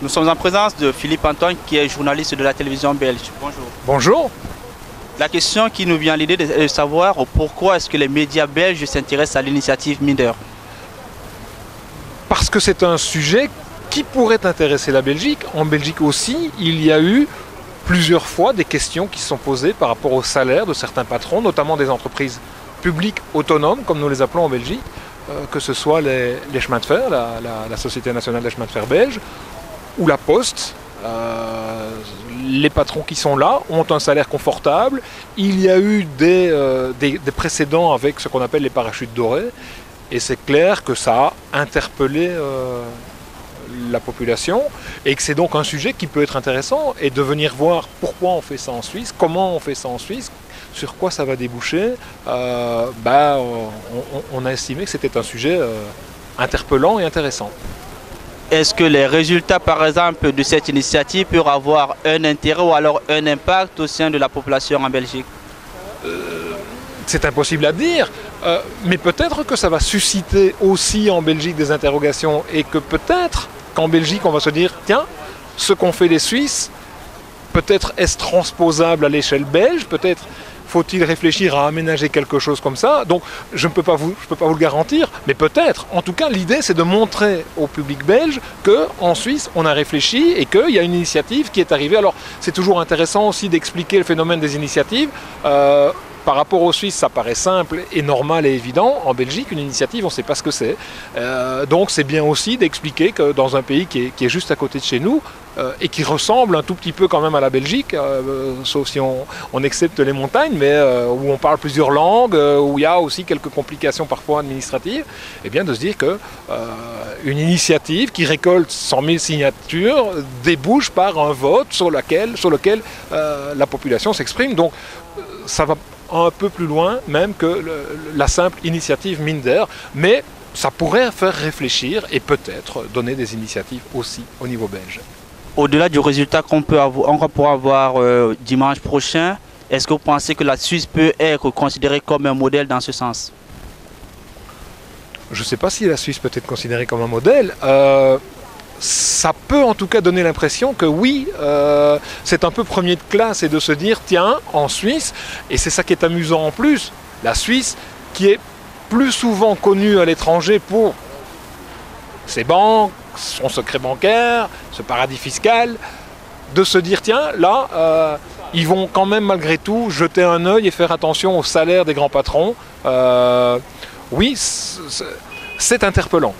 Nous sommes en présence de Philippe Antoine, qui est journaliste de la télévision belge. Bonjour. Bonjour. La question qui nous vient à l'idée est de savoir pourquoi est-ce que les médias belges s'intéressent à l'initiative Minder. Parce que c'est un sujet qui pourrait intéresser la Belgique. En Belgique aussi, il y a eu plusieurs fois des questions qui se sont posées par rapport au salaire de certains patrons, notamment des entreprises publiques autonomes, comme nous les appelons en Belgique, que ce soit les chemins de fer, la Société nationale des chemins de fer belge, ou la Poste. Les patrons qui sont là ont un salaire confortable. Il y a eu des précédents avec ce qu'on appelle les parachutes dorés. Et c'est clair que ça a interpellé la population et que c'est donc un sujet qui peut être intéressant et de venir voir pourquoi on fait ça en Suisse, comment on fait ça en Suisse, sur quoi ça va déboucher. On a estimé que c'était un sujet interpellant et intéressant. Est-ce que les résultats, par exemple, de cette initiative peuvent avoir un intérêt ou alors un impact au sein de la population en Belgique? C'est impossible à dire, mais peut-être que ça va susciter aussi en Belgique des interrogations et que peut-être qu'en Belgique on va se dire tiens, ce qu'ont fait les Suisses, peut-être est-ce transposable à l'échelle belge, peut-être faut-il réfléchir à aménager quelque chose comme ça. Donc je ne peux pas vous le garantir, mais peut-être. En tout cas, l'idée c'est de montrer au public belge qu'en Suisse on a réfléchi et qu'il y a une initiative qui est arrivée. Alors c'est toujours intéressant aussi d'expliquer le phénomène des initiatives. Par rapport aux Suisses, ça paraît simple et normal et évident. En Belgique, une initiative, on ne sait pas ce que c'est. Donc c'est bien aussi d'expliquer que dans un pays qui est juste à côté de chez nous et qui ressemble un tout petit peu quand même à la Belgique, sauf si on accepte les montagnes, mais où on parle plusieurs langues, où il y a aussi quelques complications parfois administratives, et bien de se dire que une initiative qui récolte 100 000 signatures débouche par un vote sur lequel la population s'exprime. Donc ça va un peu plus loin même que la simple initiative Minder, mais ça pourrait faire réfléchir et peut-être donner des initiatives aussi au niveau belge. Au-delà du résultat qu'on pourra avoir dimanche prochain, est-ce que vous pensez que la Suisse peut être considérée comme un modèle dans ce sens? Je ne sais pas si la Suisse peut être considérée comme un modèle. Ça peut en tout cas donner l'impression que oui, c'est un peu premier de classe et de se dire tiens, en Suisse, et c'est ça qui est amusant en plus, la Suisse qui est plus souvent connue à l'étranger pour ses banques, son secret bancaire, ce paradis fiscal, de se dire tiens, là, ils vont quand même malgré tout jeter un œil et faire attention au salaire des grands patrons. Oui, c'est interpellant.